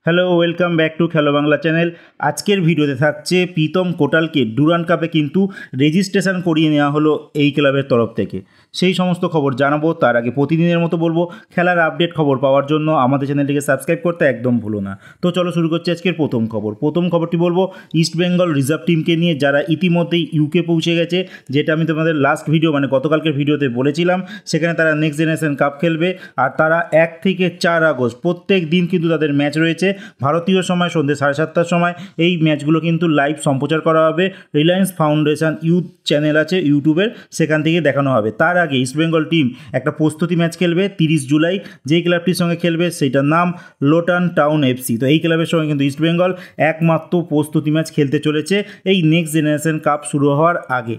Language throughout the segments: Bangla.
হ্যালো, ওয়েলকাম ব্যাক টু খেলো বাংলা চ্যানেল। আজকের ভিডিওতে থাকছে প্রীতম কোটালকে ডুরান্ড কাপে কিন্তু রেজিস্ট্রেশন করিয়ে নেওয়া হলো এই ক্লাবের তরফ থেকে। সেই সমস্ত খবর জানাবো। তার আগে প্রতিদিনের মতো বলবো, খেলার আপডেট খবর পাওয়ার জন্য আমাদের চ্যানেলটিকে সাবস্ক্রাইব করতে একদম ভুলো না। তো চলো শুরু করছি আজকের প্রথম খবর। প্রথম খবরটি বলবো ইস্ট বেঙ্গল রিজার্ভ টিমকে নিয়ে, যারা ইতিমধ্যেই ইউকে পৌঁছে গেছে, যেটা আমি তোমাদের লাস্ট ভিডিও মানে গতকালকের ভিডিওতে বলেছিলাম। সেখানে তারা নেক্সট জেনারেশন কাপ খেলবে, আর তারা 1 থেকে 4 আগস্ট প্রত্যেক দিন কিন্তু তাদের ম্যাচ রয়েছে। ভারতীয় সময় সন্ধ্যে 7:30টার সময় এই ম্যাচগুলো কিন্তু লাইভ সম্প্রচার করা হবে। রিলায়েন্স ফাউন্ডেশন ইউথ চ্যানেল আছে ইউটিউবের, সেখান থেকে দেখানো হবে। তার আগে ইস্টবেঙ্গল টিম একটা প্রস্তুতি ম্যাচ খেলবে 30 জুলাই। যেই ক্লাবটির সঙ্গে খেলবে সেইটার নাম লোটান টাউন এফসি। তো এই ক্লাবের সঙ্গে কিন্তু ইস্টবেঙ্গল একমাত্র প্রস্তুতি ম্যাচ খেলতে চলেছে এই নেক্সট জেনারেশন কাপ শুরু হওয়ার আগে।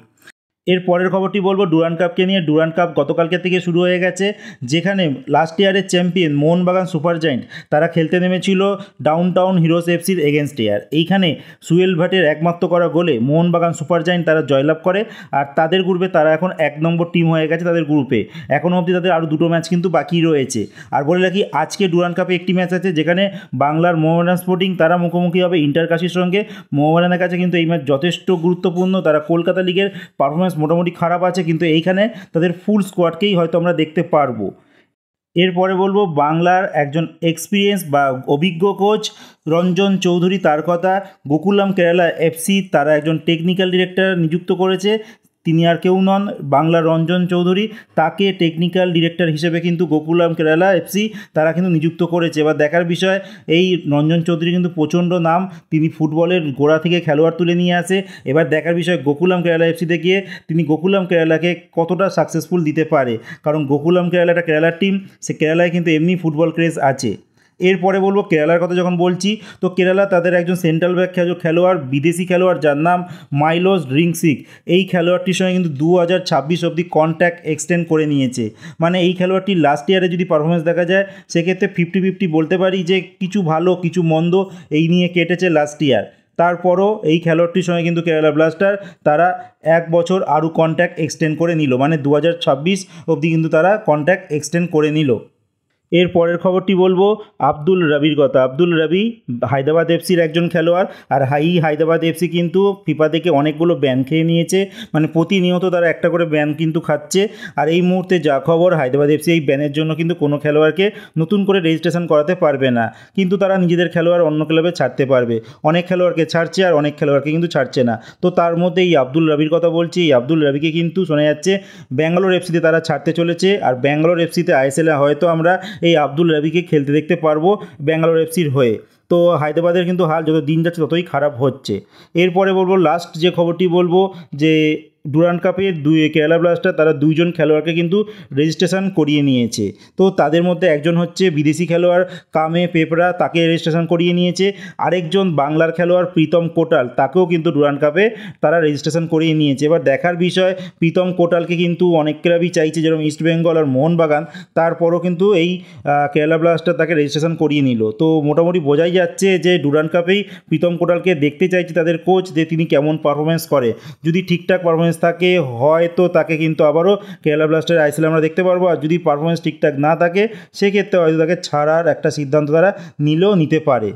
এর পরের খবরটি বলবো ডুরান্ড কাপকে নিয়ে। ডুরান্ড কাপ গতকালকে থেকে শুরু হয়ে গেছে, যেখানে লাস্ট ইয়ারের চ্যাম্পিয়ন মোহনবাগান সুপার জায়েন্ট তারা খেলতে নেমেছিল ডাউন টাউন হিরোস এফসির এগেনস্টে। আর এইখানে সুয়েল ভাটের একমাত্র করা গোলে মোহনবাগান সুপার জায়েন্ট তারা জয়লাভ করে, আর তাদের গ্রুপে তারা এখন 1 নম্বর টিম হয়ে গেছে। তাদের গ্রুপে এখনও অবধি তাদের আরও 2টো ম্যাচ কিন্তু বাকি রয়েছে। আর বলে রাখি, আজকে ডুরান্ড কাপে একটি ম্যাচ আছে, যেখানে বাংলার মোহামেডান স্পোর্টিং তারা মুখোমুখি হবে ইন্টারকাশির সঙ্গে। মোহামেডানের কাছে কিন্তু এই ম্যাচ যথেষ্ট গুরুত্বপূর্ণ। তারা কলকাতা লিগের পারফরমেন্স মোটামুটি খারাপ আছে, কিন্তু এইখানে তাদের ফুল স্কোয়াডকেই হয়তো আমরা দেখতে পারবো। এরপরে বলবো বাংলার একজন এক্সপিরিয়েন্স বা অভিজ্ঞ কোচ রঞ্জন চৌধুরী, তার কথা। গোকুলাম কেরালা এফসি তারা একজন টেকনিক্যাল ডিরেক্টর নিযুক্ত করেছে। তিনি আর কেউ নন, বাংলার রঞ্জন চৌধুরী। তাকে টেকনিক্যাল ডিরেক্টর হিসেবে কিন্তু গোকুলাম কেরালা এফসি তারা কিন্তু নিযুক্ত করেছে। এবার দেখার বিষয়, এই রঞ্জন চৌধুরী কিন্তু প্রচণ্ড নাম, তিনি ফুটবলের গোড়া থেকে খেলোয়াড় তুলে নিয়ে আসে। এবার দেখার বিষয় গোকুলাম কেরালা এফসিতে গিয়ে তিনি গোকুলাম কেরালাকে কতটা সাকসেসফুল দিতে পারে, কারণ গোকুলাম কেরালা একটা কেরালার টিম, সে কেরালায় কিন্তু এমনি ফুটবল ক্রেজ আছে। এরপরে বলবো কেরালার কথা যখন বলছি, তো কেরালা তাদের একজন সেন্ট্রাল ব্যাক খেলোয়াড়, বিদেশি খেলোয়াড়, যার নাম মাইলোস ড্রিংসিক। এই খেলোয়াড়টির সঙ্গে কিন্তু 2026 অবধি কন্ট্যাক্ট এক্সটেন্ড করে নিয়েছে। মানে এই খেলোয়াড়টি লাস্ট ইয়ারে যদি পারফরমেন্স দেখা যায়, সেক্ষেত্রে 50-50 বলতে পারি, যে কিছু ভালো কিছু মন্দ এই নিয়ে কেটেছে লাস্ট ইয়ার। তারপরও এই খেলোয়াড়টির সঙ্গে কিন্তু কেরালা ব্লাস্টার তারা 1 বছর আরও কন্ট্যাক্ট এক্সটেন্ড করে নিল, মানে 2026 অবধি কিন্তু তারা কন্ট্যাক্ট এক্সটেন্ড করে নিল। এর পরের খবরটি বলবো আব্দুল রবির কথা। আব্দুল রবি হায়দ্রাবাদ এফসির একজন খেলোয়াড়, আর হায়দ্রাবাদ এফসি কিন্তু ফিফা থেকে অনেকগুলো ব্যান খেয়ে নিয়েছে, মানে প্রতিনিয়ত তারা একটা করে ব্যান কিন্তু খাচ্ছে। আর এই মুহূর্তে যা খবর, হায়দ্রাবাদ এফসি এই ব্যানের জন্য কিন্তু কোনো খেলোয়াড়কে নতুন করে রেজিস্ট্রেশন করাতে পারবে না, কিন্তু তারা নিজেদের খেলোয়াড় অন্য ক্লাবে ছাড়তে পারবে। অনেক খেলোয়াড়কে ছাড়ছে আর অনেক খেলোয়াড়কে কিন্তু ছাড়ছে না। তো তার মধ্যে এই আব্দুল রবির কথা বলছি। এই আব্দুল রবিকে কিন্তু শোনা যাচ্ছে ব্যাঙ্গালোর এফসিতে তারা ছাড়তে চলেছে, আর ব্যাঙ্গালোর এফসিতে আইএসএলে হয়তো আমরা এই আব্দুল রবিকে খেলতে দেখতে পারবো ব্যাঙ্গালোর এফসির হয়ে। তো হায়দ্রাবাদের কিন্তু হাল যত দিন যাচ্ছে ততই খারাপ হচ্ছে। এরপরে বলবো লাস্ট যে খবরটি বলবো, যে ডুরান্ড কাপে কেরালা ব্লাস্টার তারা 2 জন খেলোয়াড়কে কিন্তু রেজিস্ট্রেশন করিয়ে নিয়েছে। তো তাদের মধ্যে একজন হচ্ছে বিদেশি খেলোয়াড় কামে পেপরা, তাকে রেজিস্ট্রেশন করিয়ে নিয়েছে। আরেকজন বাংলার খেলোয়াড় প্রীতম কোটাল, তাকেও কিন্তু ডুরান্ড কাপে তারা রেজিস্ট্রেশন করিয়ে নিয়েছে। এবার দেখার বিষয়, প্রীতম কোটালকে কিন্তু অনেক ক্লাবই চাইছে, যেরকম ইস্টবেঙ্গল আর মোহনবাগান। তারপরও কিন্তু এই কেরালা ব্লাস্টার তাকে রেজিস্ট্রেশন করিয়ে নিল। তো মোটামুটি বোঝাই যাচ্ছে যে ডুরান্ড কাপেই প্রীতম কোটালকে দেখতে চাইছে তাদের কোচ, যে তিনি কেমন পারফরমেন্স করে। যদি ঠিকঠাক পারফরমেন্স থাকে হয়তো তাকে কিন্তু আবারও কেরালা ব্লাস্টারের আইএসএল আমরা দেখতে পারবো। আর যদি পারফরমেন্স ঠিকঠাক না থাকে, সেক্ষেত্রে হয়তো তাকে ছাড়ার একটা সিদ্ধান্ত তারা নিতে পারে।